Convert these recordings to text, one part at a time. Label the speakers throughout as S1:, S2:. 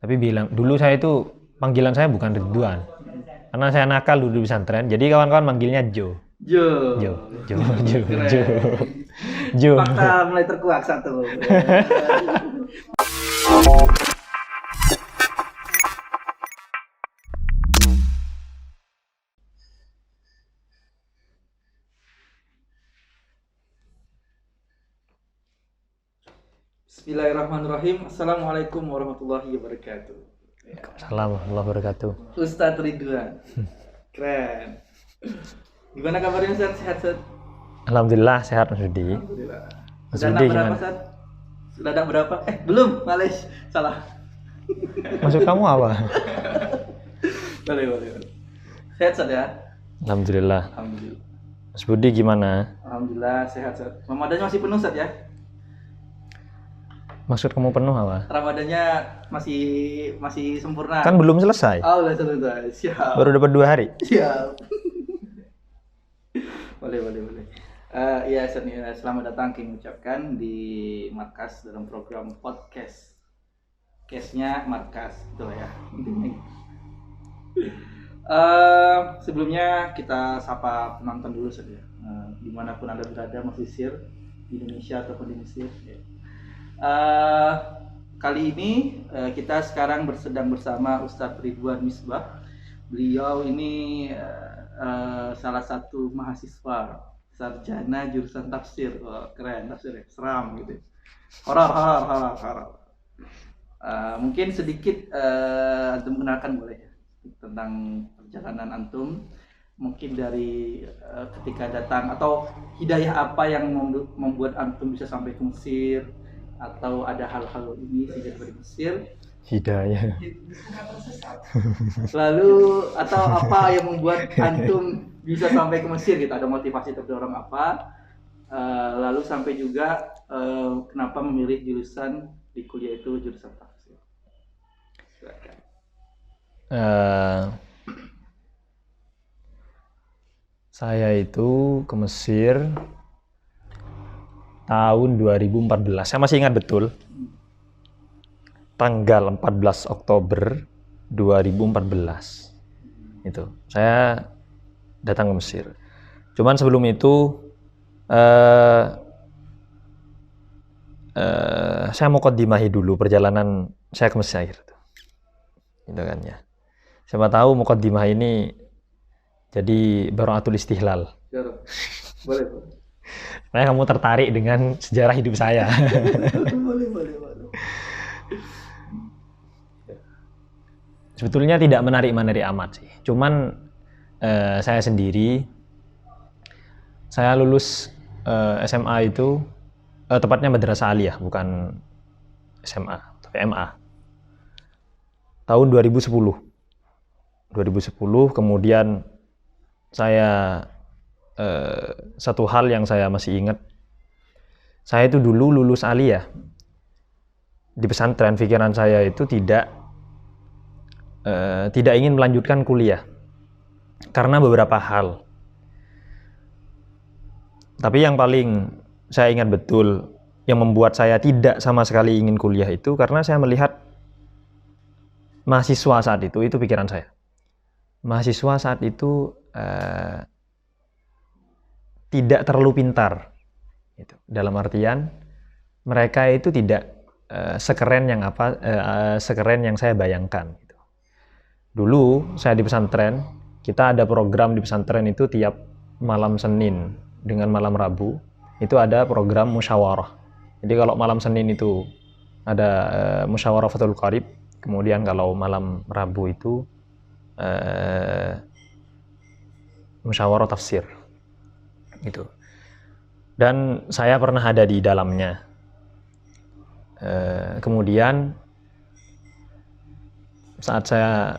S1: Tapi bilang dulu saya itu panggilan saya bukan Ridwan. Karena saya nakal dulu di pesantren. Jadi kawan-kawan manggilnya Jo.
S2: Jo.
S1: Jo, Jo, Jo,
S2: Keren.
S1: Jo. Jo.
S2: Fakta mulai terkuak satu. Bismillahirrahmanirrahim. Assalamualaikum warahmatullahi wabarakatuh.
S1: Assalamualaikum warahmatullahi wabarakatuh.
S2: Ustadz Ridwan. Keren. Gimana kabarnya Ustadz? Sehat?
S1: Alhamdulillah sehat Mas Budi.
S2: Alhamdulillah.
S1: Mas
S2: Sudah
S1: Budi
S2: anak berapa
S1: gimana?
S2: Ustadz? Sudah anak berapa? Belum, males. Salah.
S1: Maksud kamu apa?
S2: Boleh. Sehat Ustadz ya?
S1: Alhamdulillah.
S2: Alhamdulillah.
S1: Mas Budi gimana?
S2: Alhamdulillah sehat Ustadz. Ramadannya masih penuh Ustadz ya?
S1: Maksud kamu penuh apa?
S2: Ramadannya masih sempurna.
S1: Kan belum selesai.
S2: Oh, udah selesai. Siap.
S1: Baru dapat 2 hari.
S2: Siap. boleh. Ya, selamat datang kami ucapkan di Markas dalam program podcast. Case-nya Markas, itulah ya. Sebelumnya kita sapa penonton dulu saja. Dimanapun Anda berada, Mesir, di Indonesia ataupun di Mesir. Ya. Kali ini kita sekarang sedang bersama Ustadz Ridwan Misbah. Beliau ini salah satu mahasiswa sarjana jurusan tafsir. Keren, tafsir ya, seram gitu. Horor. Mungkin sedikit antum kenalkan boleh ya tentang perjalanan antum, mungkin dari ketika datang atau hidayah apa yang membuat antum bisa sampai ke Mesir, atau ada hal-hal ini sejak dari Mesir.
S1: Hidayah.
S2: Lalu atau apa yang membuat antum bisa sampai ke Mesir gitu, ada motivasi terdorong apa, lalu sampai juga kenapa memilih jurusan di kuliah itu jurusan tafsir. Silakan.
S1: Saya itu ke Mesir tahun 2014. Saya masih ingat betul. Tanggal 14 Oktober 2014. Itu. Saya datang ke Mesir. Cuman sebelum itu saya mau muqaddimahi dulu perjalanan saya ke Mesir. Gitu kan ya. Siapa tahu muqaddimah ini jadi baraatul istihlal.
S2: Boleh.
S1: Nah, kamu tertarik dengan sejarah hidup saya.
S2: boleh.
S1: Sebetulnya tidak menarik amat sih. Cuman saya sendiri, saya lulus SMA itu, tepatnya Madrasah Aliyah, bukan SMA, tapi MA. Tahun 2010. Kemudian saya satu hal yang saya masih ingat, saya itu dulu lulus Aliyah di pesantren. Pikiran saya itu tidak ingin melanjutkan kuliah karena beberapa hal. Tapi yang paling saya ingat betul yang membuat saya tidak sama sekali ingin kuliah itu karena saya melihat mahasiswa saat itu pikiran saya. Mahasiswa saat itu tidak terlalu pintar, gitu. Dalam artian mereka itu tidak sekeren yang saya bayangkan. Gitu. Dulu saya di pesantren, kita ada program di pesantren itu tiap malam Senin dengan malam Rabu itu ada program musyawarah. Jadi kalau malam Senin itu ada musyawarah Fathul Qarib, kemudian kalau malam Rabu itu musyawarah tafsir. Gitu. Dan saya pernah ada di dalamnya. Kemudian saat saya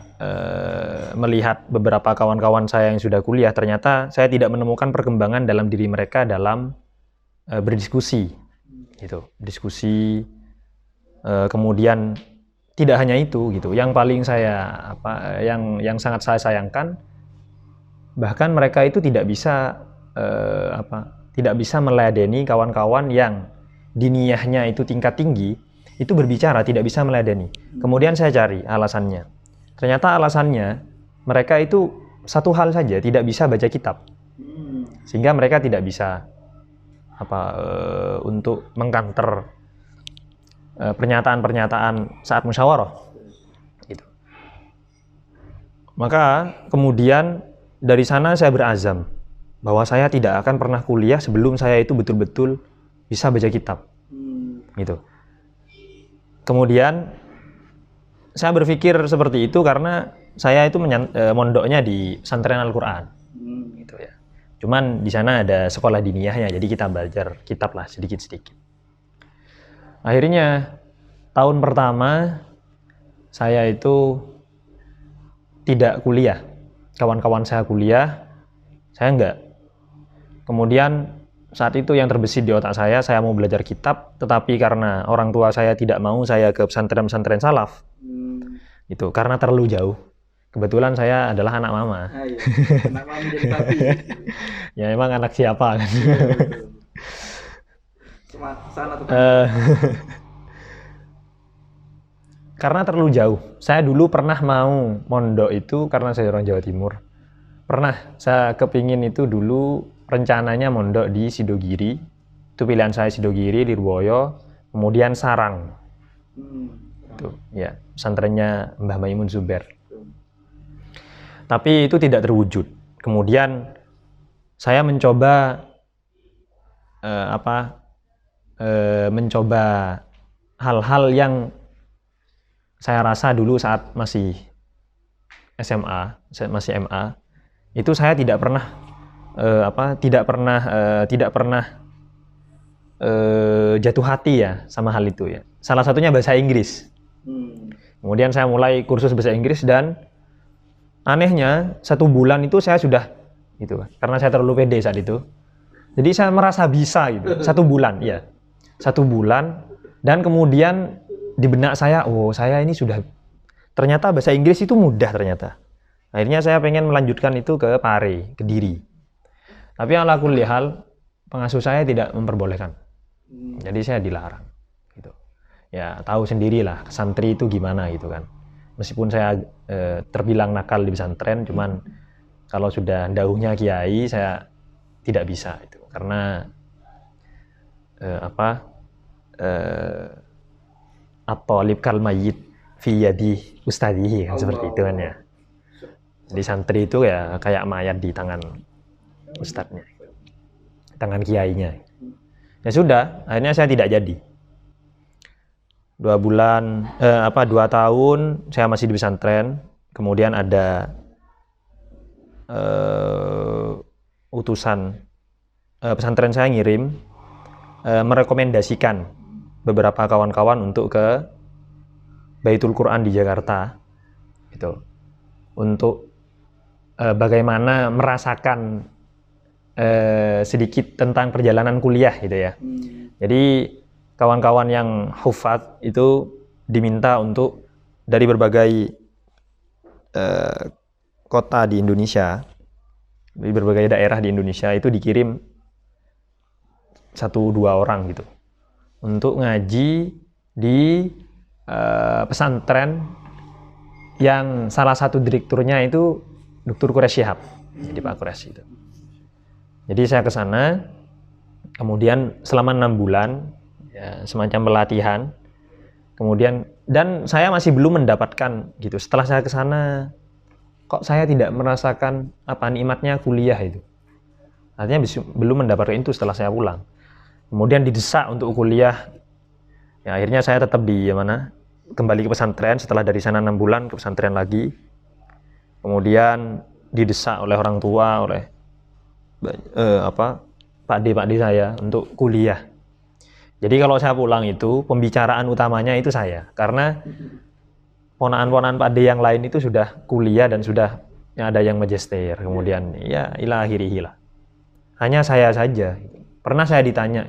S1: melihat beberapa kawan-kawan saya yang sudah kuliah, ternyata saya tidak menemukan perkembangan dalam diri mereka dalam berdiskusi, gitu. Diskusi. Kemudian tidak hanya itu, gitu. Yang paling yang sangat saya sayangkan, bahkan mereka itu tidak bisa meladeni kawan-kawan yang diniyahnya itu tingkat tinggi, itu berbicara, tidak bisa meladeni. Kemudian saya cari alasannya. Ternyata alasannya mereka itu satu hal saja, tidak bisa baca kitab. Sehingga mereka tidak bisa untuk mengkanter pernyataan-pernyataan saat musyawarah. Gitu. Maka kemudian dari sana saya berazam bahwa saya tidak akan pernah kuliah sebelum saya itu betul-betul bisa baca kitab. Gitu. Kemudian saya berpikir seperti itu karena saya itu mondoknya di pesantren Al-Qur'an. Gitu ya. Cuman di sana ada sekolah diniyahnya, jadi kita belajar kitab lah sedikit-sedikit. Akhirnya tahun pertama saya itu tidak kuliah. Kawan-kawan saya kuliah, saya enggak. Kemudian saat itu yang terbesit di otak saya mau belajar kitab, tetapi karena orang tua saya tidak mau saya ke pesantren-pesantren salaf. Itu karena terlalu jauh. Kebetulan saya adalah anak mama.
S2: Iya. Anak mama jadi papi.
S1: Ya emang anak siapa kan?
S2: Sana tuh.
S1: Karena terlalu jauh. Saya dulu pernah mau mondok itu karena saya orang Jawa Timur. Pernah saya kepingin itu dulu rencananya mondok di Sidogiri. Itu pilihan saya Sidogiri, Lirboyo, kemudian Sarang. Itu ya, pesantrennya Mbah Maimun Zubair. Tapi itu tidak terwujud. Kemudian saya mencoba mencoba hal-hal yang saya rasa dulu saat masih SMA, masih MA, itu saya tidak pernah jatuh hati ya sama hal itu ya. Salah satunya bahasa Inggris. Kemudian saya mulai kursus bahasa Inggris dan anehnya 1 bulan itu saya sudah gitu, karena saya terlalu pede saat itu. Jadi saya merasa bisa gitu. 1 bulan, ya. 1 bulan dan kemudian di benak saya, saya ini sudah, ternyata bahasa Inggris itu mudah ternyata. Akhirnya saya pengen melanjutkan itu ke Pare, Kediri. Tapi ala kulli hal pengasuh saya tidak memperbolehkan. Jadi saya dilarang gitu. Ya, tahu sendirilah santri itu gimana gitu kan. Meskipun saya terbilang nakal di pesantren, cuman kalau sudah dauhnya kiai saya tidak bisa itu karena at-talib kal mayyit fi yadi ustadihi kan, seperti itu kan ya. Jadi santri itu ya kayak mayat di tangan ustadznya, tangan kiainya. Ya sudah, akhirnya saya tidak jadi. 2 tahun saya masih di pesantren. Kemudian ada utusan pesantren saya ngirim merekomendasikan beberapa kawan-kawan untuk ke Baitul Quran di Jakarta gitu, untuk bagaimana merasakan sedikit tentang perjalanan kuliah gitu ya. Jadi kawan-kawan yang hufat itu diminta untuk dari berbagai kota di Indonesia, di berbagai daerah di Indonesia itu dikirim 1-2 orang gitu untuk ngaji di pesantren yang salah satu direkturnya itu Dr. Quraisy Shihab, jadi Pak Quraisy itu. Jadi saya ke sana, kemudian selama 6 bulan ya, semacam pelatihan. Kemudian dan saya masih belum mendapatkan gitu. Setelah saya ke sana, kok saya tidak merasakan nikmatnya kuliah itu. Artinya belum mendapatkan itu setelah saya pulang. Kemudian didesak untuk kuliah. Ya, akhirnya saya tetap kembali ke pesantren setelah dari sana 6 bulan ke pesantren lagi. Kemudian didesak oleh orang tua, oleh Pak D saya untuk kuliah. Jadi kalau saya pulang itu pembicaraan utamanya itu saya, karena ponaan-ponaan Pak D yang lain itu sudah kuliah dan sudah ada yang magister, kemudian ya ila akhirih lah. Hanya saya saja. Pernah saya ditanya,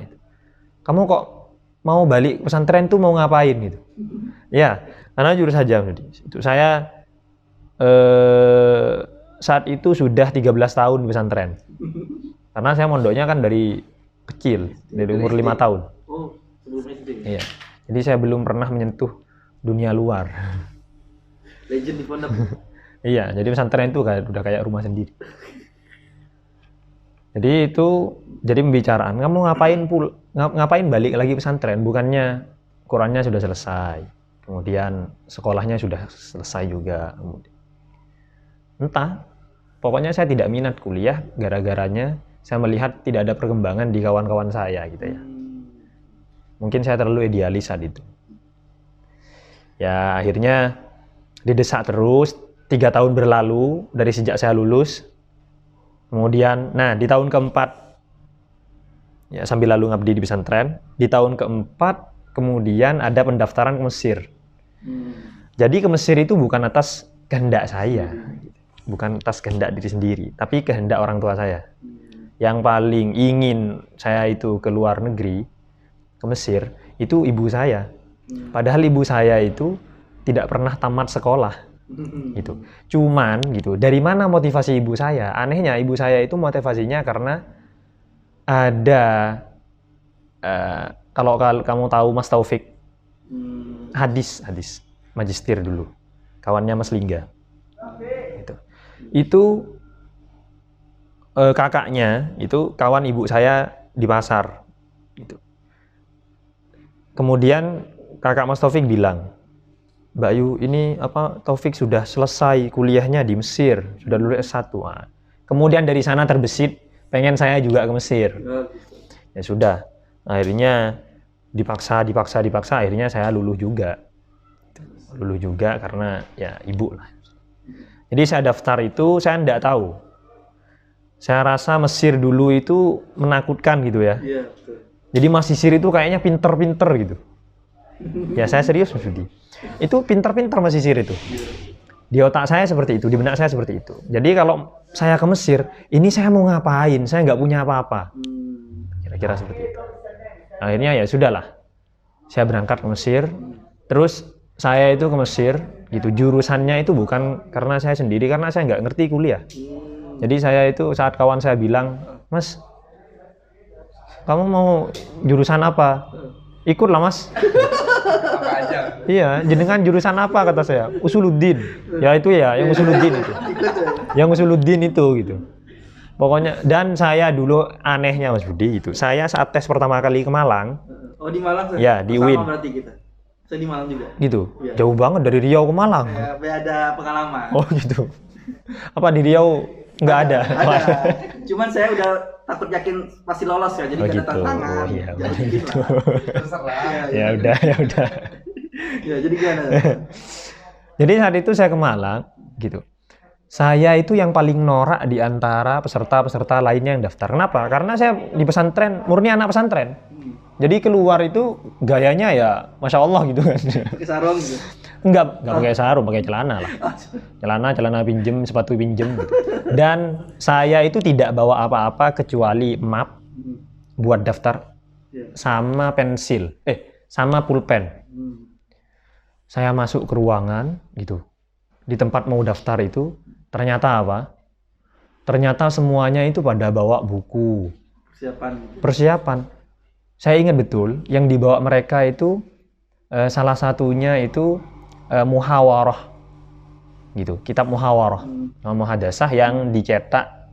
S1: kamu kok mau balik pesantren tuh mau ngapain gitu? Ya, karena jujur saja itu saya saat itu sudah 13 tahun di pesantren. Karena saya mondoknya kan dari kecil, dari umur 5 tahun.
S2: Oh, sebelum SD.
S1: Iya. Jadi saya belum pernah menyentuh dunia luar.
S2: Legend di pondok.
S1: Iya, jadi pesantren itu udah kayak rumah sendiri. Jadi jadi pembicaraan, kamu ngapain balik lagi pesantren? Bukannya Qurannya sudah selesai, kemudian sekolahnya sudah selesai juga. Entah, pokoknya saya tidak minat kuliah, gara-garanya saya melihat tidak ada perkembangan di kawan-kawan saya gitu ya. Mungkin saya terlalu idealis saat itu. Ya akhirnya didesak terus, 3 tahun berlalu dari sejak saya lulus. Kemudian, nah di tahun keempat, ya sambil lalu ngabdi di pesantren, di tahun keempat kemudian ada pendaftaran ke Mesir. Jadi ke Mesir itu bukan atas kehendak saya, bukan atas kehendak diri sendiri, tapi kehendak orang tua saya. Yang paling ingin saya itu ke luar negeri, ke Mesir, itu ibu saya. Padahal ibu saya itu tidak pernah tamat sekolah. Gitu. Cuman gitu, dari mana motivasi ibu saya? Anehnya ibu saya itu motivasinya karena ada kalau kamu tahu Mas Taufik, hadis Magistir dulu, kawannya Mas Lingga. Itu kakaknya itu kawan ibu saya di pasar. Gitu. Kemudian kakak Mas Taufik bilang, Mbak Yu, ini Taufik sudah selesai kuliahnya di Mesir, sudah lulus S1. Nah, kemudian dari sana terbesit, pengen saya juga ke Mesir. Ya sudah, akhirnya dipaksa, akhirnya saya luluh juga karena ya ibu lah. Jadi saya daftar itu, saya enggak tahu. Saya rasa Mesir dulu itu menakutkan gitu ya.
S2: Iya, betul.
S1: Jadi Mesir itu kayaknya pinter-pinter gitu. Ya saya serius Mas Budi. Itu pintar-pintar Mesir itu. Di otak saya seperti itu, di benak saya seperti itu. Jadi kalau saya ke Mesir, ini saya mau ngapain? Saya nggak punya apa-apa. Kira-kira seperti itu. Akhirnya ya sudahlah. Saya berangkat ke Mesir. Terus saya itu ke Mesir, gitu. Jurusannya itu bukan karena saya sendiri, karena saya nggak ngerti kuliah. Jadi saya itu saat kawan saya bilang, Mas, kamu mau jurusan apa? Ikutlah Mas.
S3: Apa aja?
S1: Iya, jenengan jurusan apa kata saya? Usuluddin. Ya itu ya, yang Usuluddin itu. Yang Usuluddin itu gitu. Pokoknya, dan saya dulu anehnya Mas Budi itu. Saya saat tes pertama kali ke Malang.
S2: Oh di Malang?
S1: Ya, di UIN.
S2: Sama berarti kita. Saya di Malang juga.
S1: Gitu.
S2: Ya.
S1: Jauh banget dari Riau ke Malang.
S2: Ada pengalaman.
S1: Oh gitu. Apa di Riau nggak ada?
S2: Ada. Cuman saya udah takut yakin pasti lolos ya, jadi
S1: Oh
S2: gak ada
S1: gitu.
S2: tantangan.
S1: Oh iya,
S2: Jadi
S1: gitu.
S2: gitu lah.
S3: Terserah.
S1: Ya udah.
S2: Ya jadi gimana?
S1: Jadi saat itu saya ke Malang, gitu. Saya itu yang paling norak di antara peserta-peserta lainnya yang daftar. Kenapa? Karena saya di pesantren, murni anak pesantren. Jadi keluar itu gayanya ya Masya Allah gitu kan.
S2: Pakai sarung gitu.
S1: Enggak pakai sarung, pakai celana lah. Celana pinjem, sepatu pinjem gitu. Dan saya itu tidak bawa apa-apa kecuali map buat daftar sama pensil, sama pulpen. Saya masuk ke ruangan gitu. Di tempat mau daftar itu ternyata apa? Ternyata semuanya itu pada bawa buku. Persiapan. Saya ingat betul yang dibawa mereka itu salah satunya itu Muhawarah. Gitu, kitab Muhawarah. Muhadasah yang dicetak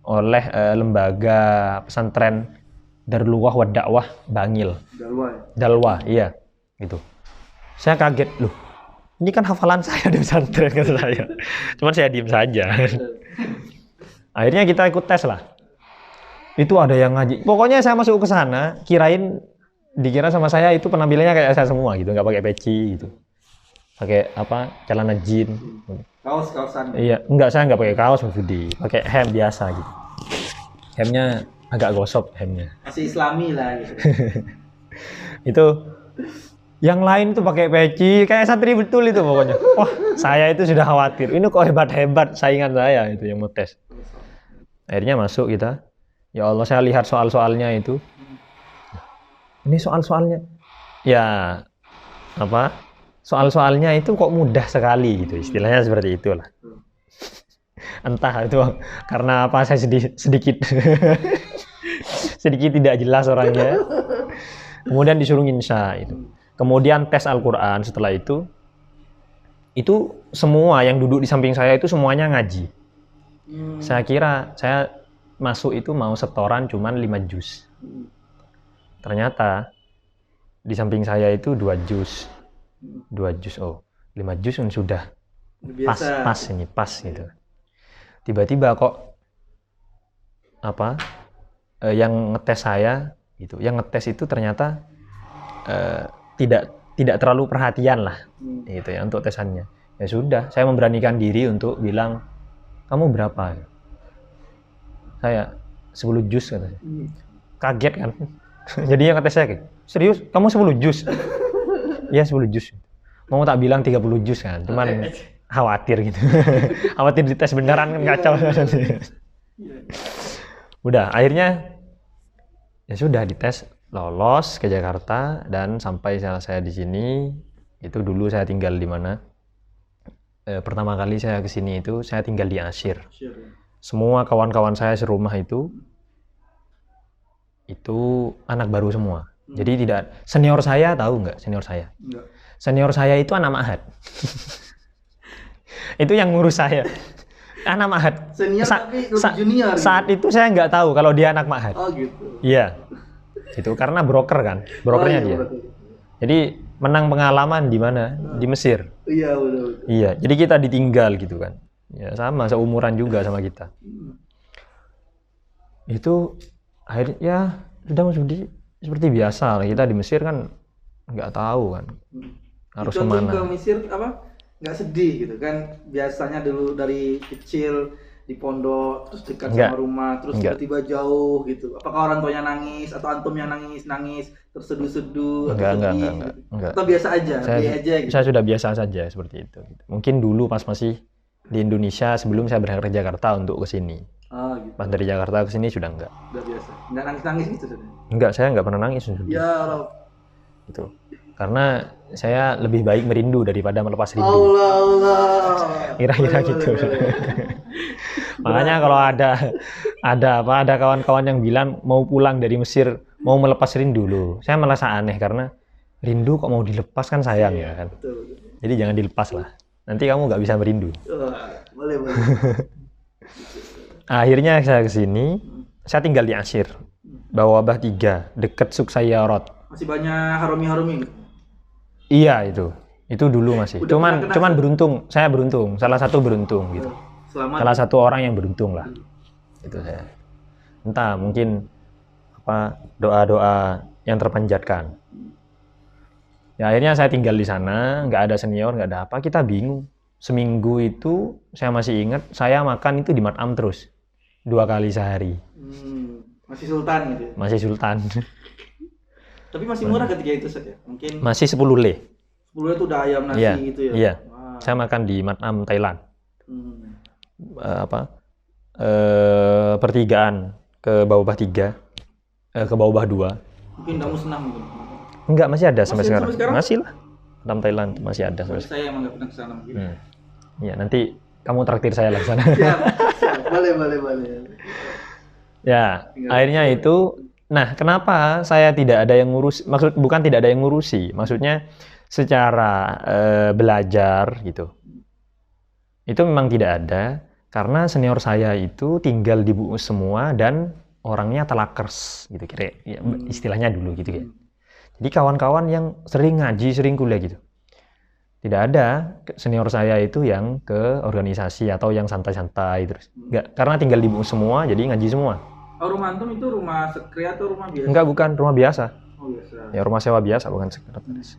S1: oleh lembaga pesantren Darul Lughah wa Dakwah Bangil. Dalwa, iya. Gitu. Saya kaget, loh. Ini kan hafalan saya di pesantren kata saya. Cuman saya diem saja. Akhirnya kita ikut tes lah. Itu ada yang ngaji. Pokoknya saya masuk ke sana, dikira sama saya itu penampilannya kayak saya semua gitu, nggak pakai peci gitu. Pakai celana jean.
S2: Kaos-kaosan.
S1: Iya, saya nggak pakai kaos Mas Budi, pakai hem biasa gitu. Hemnya agak gosok hemnya.
S2: Masih Islami lah gitu.
S1: Itu yang lain tuh pakai peci, kayak santri betul itu pokoknya. Wah, saya itu sudah khawatir. Ini kok hebat-hebat saingan saya itu yang mau tes. Akhirnya masuk kita. Ya Allah, saya lihat soal-soalnya itu. Ini soal-soalnya. Ya, soal-soalnya itu kok mudah sekali gitu. Istilahnya seperti itulah. Entah itu karena apa saya sedikit sedikit tidak jelas orangnya. Kemudian disuruh nginsya itu. Kemudian tes Al-Quran setelah itu semua yang duduk di samping saya itu semuanya ngaji. Saya kira saya masuk itu mau setoran cuman 5 juz. Ternyata di samping saya itu 2 juz. 2 juz, 5 juz kan sudah
S2: Biasa.
S1: pas gitu. Tiba-tiba kok yang ngetes saya gitu. Yang ngetes itu ternyata tidak terlalu perhatian lah gitu ya untuk tesannya. Ya sudah, saya memberanikan diri untuk bilang, kamu berapa? Saya 10 juz katanya. Kaget kan. Jadinya ngetes saya kayak, serius? Kamu 10 juz? Iya 10 juz. Mau tak bilang 30 juz kan, cuman khawatir gitu. Khawatir dites beneran kan kacau. Udah, akhirnya ya sudah dites, lolos ke Jakarta dan sampai saya di sini. Itu dulu saya tinggal di mana? Pertama kali saya ke sini itu saya tinggal di Asyir. Semua kawan-kawan saya serumah itu anak baru semua. Jadi tidak senior saya, tahu nggak senior saya?
S2: Enggak.
S1: Senior saya itu anak ma'had. Itu yang ngurus saya. Anak ma'had.
S2: Senior tapi lebih junior.
S1: Saat itu saya nggak tahu kalau dia anak ma'had.
S2: Oh gitu.
S1: Iya. Itu karena broker kan, brokernya dia.
S2: Betul.
S1: Jadi menang pengalaman di mana? Di Mesir.
S2: Iya, betul.
S1: Iya, jadi kita ditinggal gitu kan. Ya sama, seumuran juga sama kita. Itu akhirnya ya sudah Mas Budi, seperti biasa lah, kita di Mesir kan nggak tahu kan harus
S2: Itu
S1: kemana.
S2: ke Mesir nggak sedih gitu kan? Biasanya dulu dari kecil di pondok terus dekat sama rumah terus tiba-tiba jauh gitu. Apakah orang tuanya nangis atau antum yang nangis terseduh-seduh atau sedih?
S1: Enggak.
S2: Atau biasa aja, aja gitu.
S1: Saya sudah biasa saja seperti itu. Mungkin dulu pas masih di Indonesia sebelum saya berangkat ke Jakarta untuk ke sini.
S2: Gitu.
S1: Pas dari Jakarta ke sini sudah enggak.
S2: Udah biasa. Enggak nangis-nangis gitu sudah.
S1: Enggak, saya enggak pernah nangis sudah.
S2: Ya Rob.
S1: Gitu. Karena saya lebih baik merindu daripada melepas rindu.
S2: Allah.
S1: Kira-kira gitu. Makanya kalau ada kawan-kawan yang bilang mau pulang dari Mesir, mau melepas rindu loh. Saya merasa aneh karena rindu kok mau dilepas kan sayang ya kan.
S2: Betul.
S1: Jadi jangan dilepas lah. Nanti kamu nggak bisa merindu.
S2: Boleh.
S1: Akhirnya saya ke sini, saya tinggal di Asyir. Bawabah 3, dekat Suksayarot.
S2: Masih banyak harumi-harumi gitu.
S1: Iya itu dulu masih. Cuman beruntung, saya beruntung, salah satu beruntung gitu.
S2: Selamat.
S1: Salah satu orang yang beruntung lah. Itu saya. Entah mungkin doa-doa yang terpanjatkan. Ya akhirnya saya tinggal di sana, nggak ada senior, nggak ada apa, kita bingung. Seminggu itu saya masih ingat, saya makan itu di mat'am terus 2 kali sehari.
S2: Masih sultan gitu ya?
S1: Masih sultan.
S2: Tapi masih murah ketika itu Ustaz ya? Mungkin
S1: masih 10 leh.
S2: 10 leh itu udah ayam nasi gitu ya?
S1: Iya. Saya makan di mat'am Thailand. Pertigaan ke Bawabah 3, ke Bawabah 2.
S2: Mungkin kamu senang mungkin?
S1: Enggak, masih ada sampai sekarang.
S2: Sampai sekarang?
S1: Masih lah. Mat'am Thailand masih ada sampai sekarang.
S2: Saya emang nggak pernah kesana mungkin.
S1: Iya, nanti kamu traktir saya lah sana.
S2: Siap. Boleh.
S1: Ya, akhirnya itu. Nah, kenapa saya tidak ada yang ngurus? Bukan tidak ada yang ngurusi, maksudnya secara belajar gitu. Itu memang tidak ada karena senior saya itu tinggal di Buus semua dan orangnya telakers gitu kira ya, istilahnya dulu gitu ya. Jadi kawan-kawan yang sering ngaji, sering kuliah gitu. Tidak ada senior saya itu yang ke organisasi atau yang santai-santai terus. Enggak, karena tinggal di Buus semua jadi ngaji semua.
S2: Oh, rumah antum itu rumah sekre atau rumah biasa?
S1: Enggak, bukan rumah biasa.
S2: Oh, biasa.
S1: Ya rumah sewa biasa, bukan sekretaris.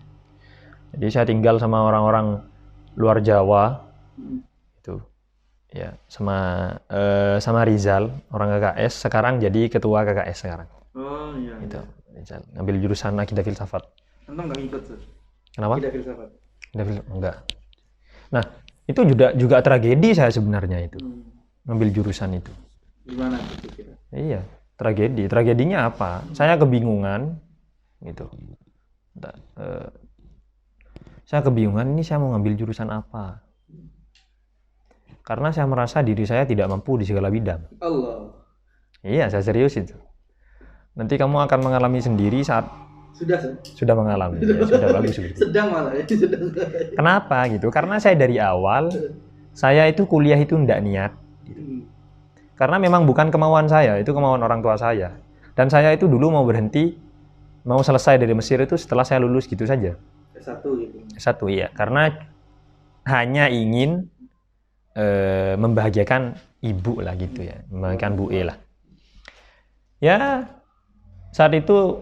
S1: Jadi saya tinggal sama orang-orang luar Jawa. Itu. Ya, sama Rizal, orang KKS, sekarang jadi ketua KKS sekarang.
S2: Oh, iya.
S1: Itu. Rizal ngambil jurusan Akidah Filsafat.
S2: Antum nggak ngikut, Ustaz?
S1: Kenapa?
S2: Akidah Filsafat.
S1: Enggak. Nah, itu juga tragedi saya sebenarnya itu. Ngambil jurusan itu.
S2: Gimana itu kira?
S1: Iya, tragedi. Tragedinya apa? Saya kebingungan gitu. Saya kebingungan ini saya mau ngambil jurusan apa. Karena saya merasa diri saya tidak mampu di segala bidang.
S2: Allah.
S1: Iya, saya serius itu. Nanti kamu akan mengalami sendiri saat Sudah mengalami. Ya, sudah bagus.
S2: Sedang malah ya. Sedang.
S1: Kenapa gitu? Karena saya dari awal, saya itu kuliah itu enggak niat. Karena memang bukan kemauan saya, itu kemauan orang tua saya. Dan saya itu dulu mau berhenti, mau selesai dari Mesir itu setelah saya lulus gitu saja.
S2: S1 gitu.
S1: S1 iya, karena hanya ingin membahagiakan ibu lah gitu ya, membahagiakan Bu E lah. Ya, saat itu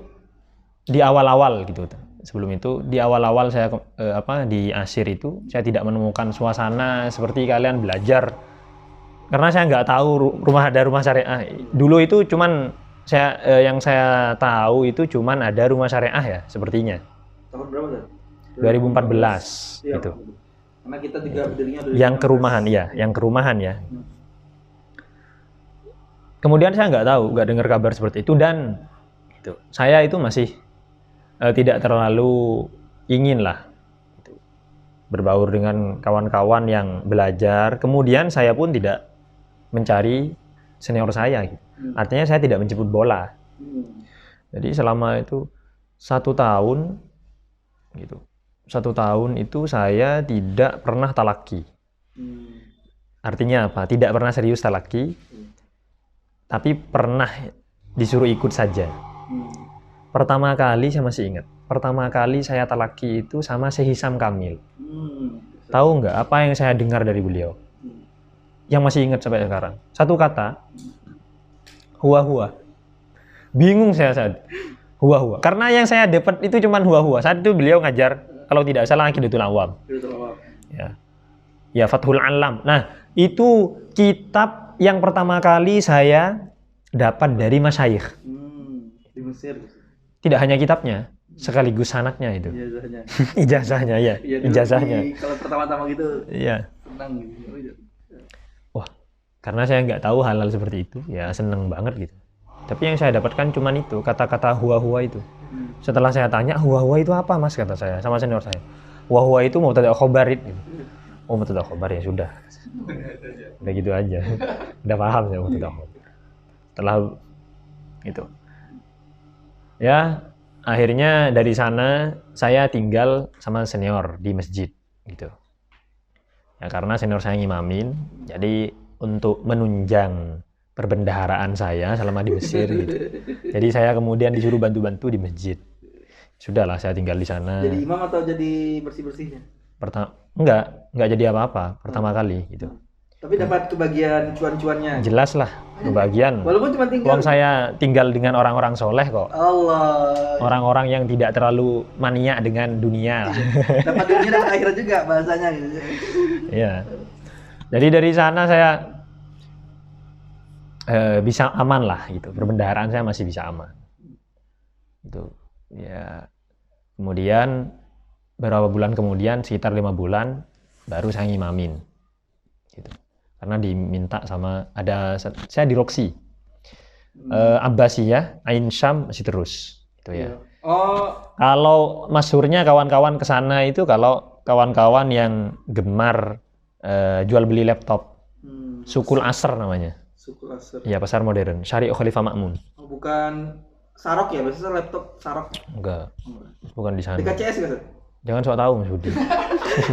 S1: di awal-awal gitu. Sebelum itu di awal-awal saya di Asir itu saya tidak menemukan suasana seperti kalian belajar. Karena saya nggak tahu ada rumah syariah. Dulu itu cuman yang saya tahu itu cuman ada rumah syariah ya sepertinya.
S2: Tahun berapa kan?
S1: 2014
S2: Iya,
S1: gitu.
S2: Karena kita juga berdirinya
S1: Yang kerumahan ya, yang kerumahan ya. Kemudian saya nggak tahu, nggak dengar kabar seperti itu dan gitu. Saya itu masih tidak terlalu ingin lah gitu, berbaur dengan kawan-kawan yang belajar. Kemudian saya pun tidak mencari senior saya gitu. Artinya saya tidak menjemput bola. Jadi selama itu 1 tahun gitu. 1 tahun itu saya tidak pernah talaki. Artinya apa? Tidak pernah serius talaki, tapi pernah disuruh ikut saja. Pertama kali saya masih ingat. Pertama kali saya talaki itu sama Syekh Hisam Kamil. Tahu nggak apa yang saya dengar dari beliau? Yang masih ingat sampai sekarang. Satu kata, huwa-huwa. Bingung saya saat huwa-huwa. Karena yang saya dapat itu cuma huwa-huwa. Saat itu beliau ngajar, kalau tidak salah Aqidatul Awam. Ya, Fathul Alam. Nah, itu kitab yang pertama kali saya dapat dari masyayikh.
S2: Di Mesir.
S1: Tidak hanya kitabnya, sekaligus sanadnya itu.
S2: Ijazahnya.
S1: Ijazahnya ya. Ijazahnya.
S2: Kalau pertama-tama gitu.
S1: Iya.
S2: Senang gitu.
S1: Wah, karena saya nggak tahu hal-hal seperti itu, ya seneng banget gitu. Tapi yang saya dapatkan cuma itu, kata-kata huwa-huwa itu. Setelah saya tanya, huwa-huwa itu apa mas, kata saya, sama senior saya. Huwa-huwa itu mubtada khobar gitu. Oh, mubtada khobar ya sudah. Udah gitu aja. Udah paham saya mubtada khobar. Setelah itu. Ya, akhirnya dari sana saya tinggal sama senior di masjid gitu. Ya karena senior saya ngimamin, jadi untuk menunjang perbendaharaan saya selama di Mesir gitu. Jadi saya kemudian disuruh bantu-bantu di masjid. Sudahlah saya tinggal di sana.
S2: Jadi imam atau jadi bersih-bersihnya?
S1: Enggak jadi apa-apa pertama kali gitu.
S2: Tapi dapat kebagian cuan-cuannya.
S1: Jelas lah kebagian.
S2: Walaupun cuma tinggal.
S1: Uang saya tinggal dengan orang-orang soleh kok.
S2: Allah.
S1: Orang-orang yang tidak terlalu mania dengan dunia.
S2: Dapat dunia dapat akhirat juga bahasanya gitu.
S1: Iya. Jadi dari sana saya bisa aman lah gitu. Perbendaharaan saya masih bisa aman. Itu ya. Kemudian beberapa bulan kemudian, sekitar 5 bulan baru saya ngimamin. Gitu. Karena diminta sama saya di Roksi. Abbasiyah, Ain Syam masih terus gitu ya.
S2: Oh,
S1: kalau masyhurnya kawan-kawan kesana itu kalau kawan-kawan yang gemar jual beli laptop. Sukul Asr namanya.
S2: Sukul Asr.
S1: Iya, pasar modern. Syari'u Khalifah Ma'mun.
S2: Oh, bukan Sarok ya, biasanya laptop Sarok.
S1: Enggak. Bukan di sana.
S2: Dekat CS enggak, Sir?
S1: Jangan sok tahu Mas Budi.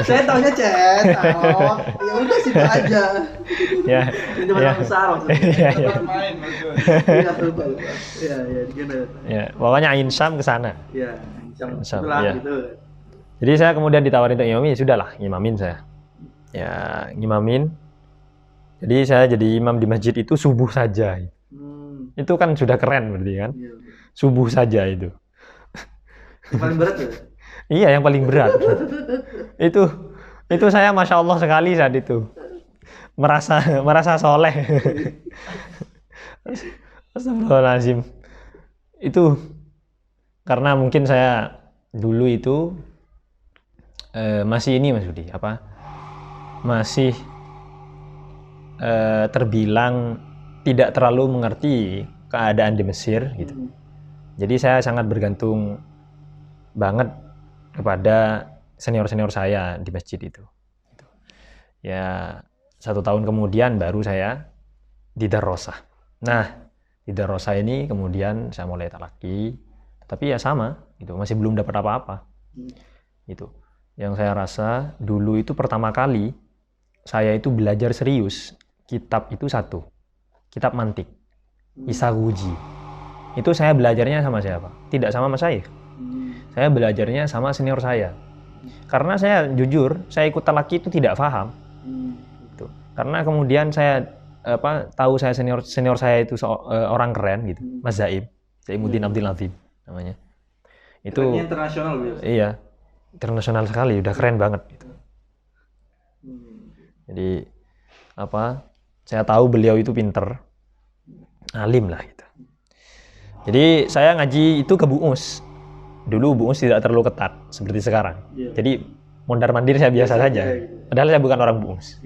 S2: Saya taunya CS, Sarok. Ya udah situ aja.
S1: Ya.
S2: Ini mana Sarok.
S1: Iya, iya.
S3: Main maksud.
S2: Iya, lupa. Iya, gimana?
S1: Ya, pokoknya Ain Syam ke sana.
S2: Iya, jam
S1: Syam,
S2: 11
S1: iya.
S2: gitu.
S1: Jadi saya kemudian ditawarin untuk ngimamin, ya sudahlah, ngimamin saya. Ya, ngimamin. Jadi saya jadi imam di masjid itu subuh saja. Itu kan sudah keren berarti kan?
S2: Iya.
S1: Subuh saja itu.
S2: Yang paling berat ya?
S1: Iya, yang paling berat. itu saya masya Allah sekali saat itu. Merasa soleh. Astagfirullahaladzim. Itu karena mungkin saya dulu itu masih ini Mas Budi, masih terbilang tidak terlalu mengerti keadaan di Mesir gitu. Jadi saya sangat bergantung banget kepada senior-senior saya di masjid itu. Ya 1 tahun kemudian baru saya di Darrosah. Nah di Darrosah ini kemudian saya mulai talaki, tapi ya sama Itu masih belum dapat apa-apa. Itu. Yang saya rasa dulu itu pertama kali saya itu belajar serius kitab itu satu. Kitab mantik. Isaguji. Itu saya belajarnya sama siapa? Tidak sama Mas Syekh. Saya belajarnya sama senior saya. Karena saya jujur, saya ikut talaki itu tidak paham. Gitu. Karena kemudian saya tahu saya senior saya itu orang keren gitu, Mas Zaim, Zaimuddin Abdul Latif namanya. Itu
S2: Kerennya internasional beliau.
S1: Iya, internasional sekali, udah keren banget gitu. Jadi saya tahu beliau itu pinter, alim lah gitu. Jadi saya ngaji itu ke Bu'us. Dulu Bu'us tidak terlalu ketat seperti sekarang. Jadi mondar-mandir saya biasa saja. Padahal saya bukan orang Bu'us.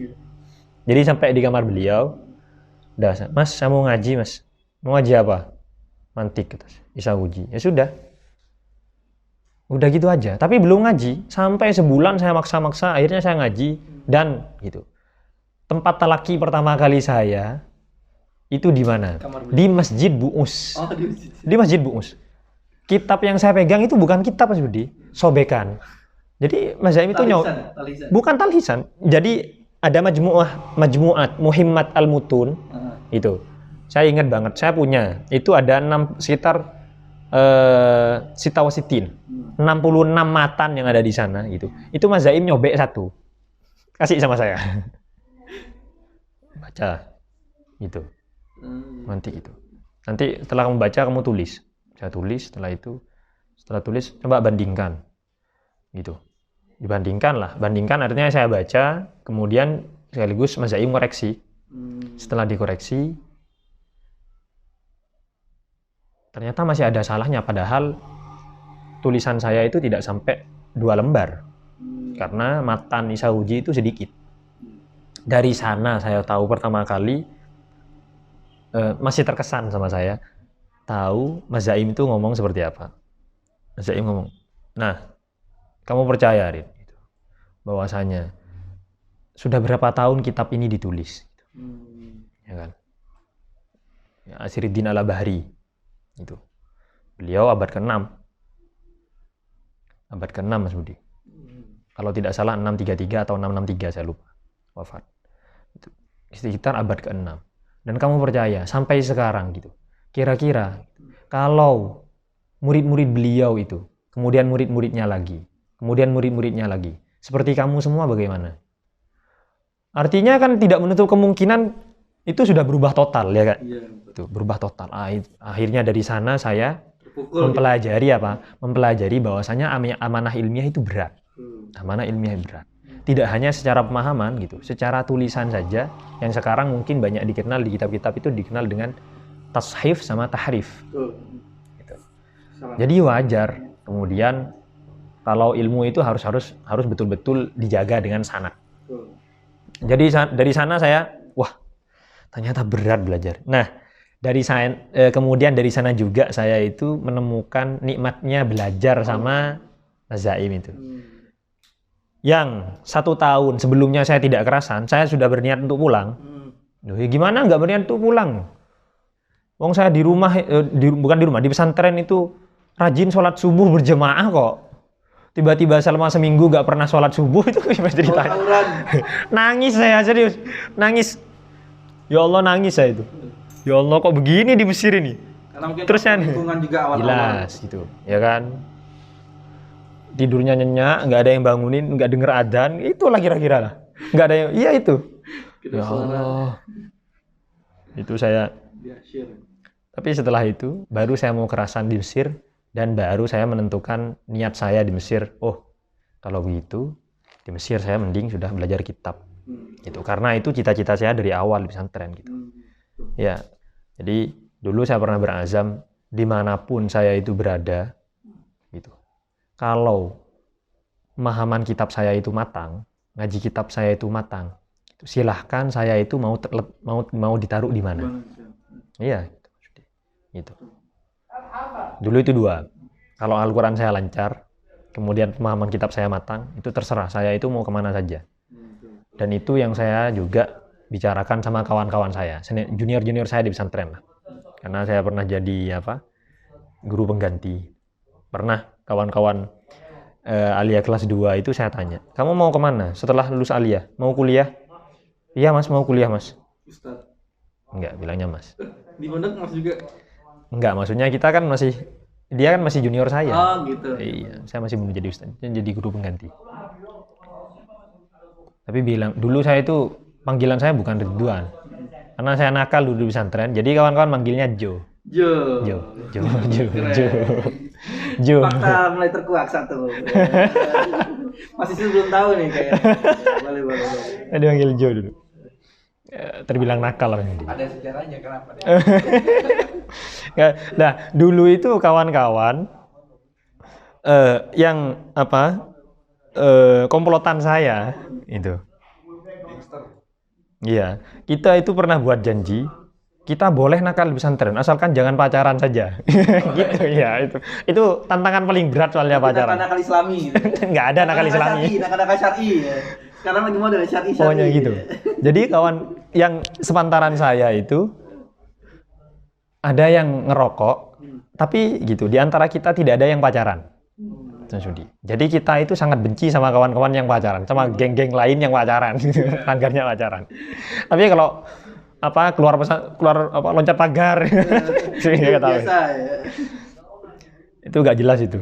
S1: Jadi sampai di kamar beliau, udah, Mas, saya mau ngaji, Mas. Mau ngaji apa? Mantik gitu. Isaguji. Ya sudah. Udah gitu aja. Tapi belum ngaji. Sampai sebulan saya maksa-maksa, akhirnya saya ngaji dan gitu. Tempat talaki pertama kali saya itu di mana? Di Masjid Bu'us.
S2: Oh, di masjid.
S1: Di Masjid Bu'us. Kitab yang saya pegang itu bukan kitab, Mas Budi, sobekan. Jadi Mas Zaim itu
S2: Talhisan.
S1: bukan talhisan. Jadi ada majmu'at Muhimmat al-Mutun. Itu. Saya ingat banget, saya punya. Itu ada sekitar sitawasitin. 66 matan yang ada di sana gitu. Itu Mas Zaim nyobek satu. Kasih sama saya. Baca. Itu. Nanti itu. Nanti setelah kamu baca kamu tulis. Saya tulis, setelah tulis coba bandingkan. Gitu. Dibandingkan lah. Bandingkan artinya saya baca, kemudian sekaligus Mas Zaim koreksi. Setelah dikoreksi, ternyata masih ada salahnya, padahal tulisan saya itu tidak sampai 2 lembar. Karena matan Isaguji itu sedikit. Dari sana saya tahu pertama kali, masih terkesan sama saya, tahu Mas Zaim itu ngomong seperti apa. Mas Zaim ngomong, nah, kamu percaya, Rin, bahwasanya sudah berapa tahun kitab ini ditulis, ya kan? Ya, Asiruddin Al-Bahri itu, beliau abad ke-6, Mas Budi. Kalau tidak salah 633 atau 663, saya lupa, wafat. Itu sekitar abad ke-6. Dan kamu percaya sampai sekarang gitu. Kira-kira kalau murid-murid beliau itu, kemudian murid-muridnya lagi, seperti kamu semua bagaimana? Artinya kan tidak menutup kemungkinan itu sudah berubah total, ya kan?
S2: Iya.
S1: Itu berubah total. Akhirnya dari sana saya
S2: Terpukul,
S1: mempelajari Mempelajari bahwasanya amanah ilmiah itu berat. Amanah ilmiah berat. Tidak hanya secara pemahaman gitu, secara tulisan saja yang sekarang mungkin banyak dikenal di kitab-kitab itu dikenal dengan tashif sama tahrif. Gitu. Jadi wajar kemudian kalau ilmu itu harus betul-betul dijaga dengan sanad. Jadi dari sana saya, wah, ternyata berat belajar. Nah, kemudian dari sana juga saya itu menemukan nikmatnya belajar sama Mas Zaim itu. Yang 1 tahun sebelumnya saya tidak kerasan, saya sudah berniat untuk pulang. Loh, ya gimana nggak berniat untuk pulang? Wong saya di rumah, bukan di rumah, di pesantren itu rajin sholat subuh berjemaah kok. Tiba-tiba selama seminggu nggak pernah sholat subuh, itu gimana ceritanya? Nangis saya, serius. Nangis. Ya Allah, nangis saya itu. Ya Allah, kok begini di Mesir ini?
S2: Karena mungkin
S1: terus
S2: lingkungan juga awal-awal.
S1: Jelas gitu, ya kan? Tidurnya nyenyak, nggak ada yang bangunin, nggak denger adzan, itulah kira-kira lah. Nggak ada yang, iya itu. Ya Allah. Itu saya. Tapi setelah itu, baru saya mau kerasan di Mesir, dan baru saya menentukan niat saya di Mesir. Oh, kalau begitu, di Mesir saya mending sudah belajar kitab. Gitu. Karena itu cita-cita saya dari awal di pesantren gitu. Ya, jadi dulu saya pernah berazam, dimanapun saya itu berada, gitu. Kalau pemahaman kitab saya itu matang, ngaji kitab saya itu matang, silahkan saya itu mau ditaruh di mana. Iya, gitu. Dulu itu 2. Kalau Al-Quran saya lancar, kemudian pemahaman kitab saya matang, itu terserah saya itu mau kemana saja. Dan itu yang saya juga bicarakan sama kawan-kawan saya, junior-junior saya di pesantren lah. Karena saya pernah jadi guru pengganti. Pernah kawan-kawan Alia kelas 2 itu saya tanya, kamu mau kemana setelah lulus Alia? Mau kuliah? Iya mas, mau kuliah mas.
S2: Ustaz.
S1: Enggak, bilangnya mas.
S2: Di Pondok Mas juga.
S1: Enggak, maksudnya kita kan masih, dia kan masih junior saya.
S2: Oh, gitu.
S1: Iya, saya masih belum jadi ustaz, jadi guru pengganti. Tapi bilang, dulu saya itu panggilan saya bukan Ridwan. Karena saya nakal dulu di pesantren, jadi kawan-kawan manggilnya Jo.
S2: Jo. Fakta mulai terkuak satu. Masih belum tahu nih kayaknya. Boleh.
S1: Dia manggil Jo dulu. Terbilang nakal orang ini.
S3: Ada sejarahnya kenapa?
S1: Nah, dulu itu kawan-kawan yang komplotan saya itu. Iya, kita itu pernah buat janji, kita boleh nakal di pesantren asalkan jangan pacaran saja. Gitu ya, itu tantangan paling berat soalnya pacaran.
S2: Nakal Islami.
S1: Nggak ada nakal Islami.
S2: Nakal syar'i. Ya. Sekarang lagi model syar'i.
S1: Pokoknya gitu. Jadi kawan yang sepantaran saya itu ada yang ngerokok, tapi gitu di antara kita tidak ada yang pacaran. Sudi. Jadi kita itu sangat benci sama kawan-kawan yang pacaran, sama geng-geng lain yang pacaran, langgarnya pacaran. Tapi kalau keluar loncat pagar, biasa ya. Itu nggak jelas itu.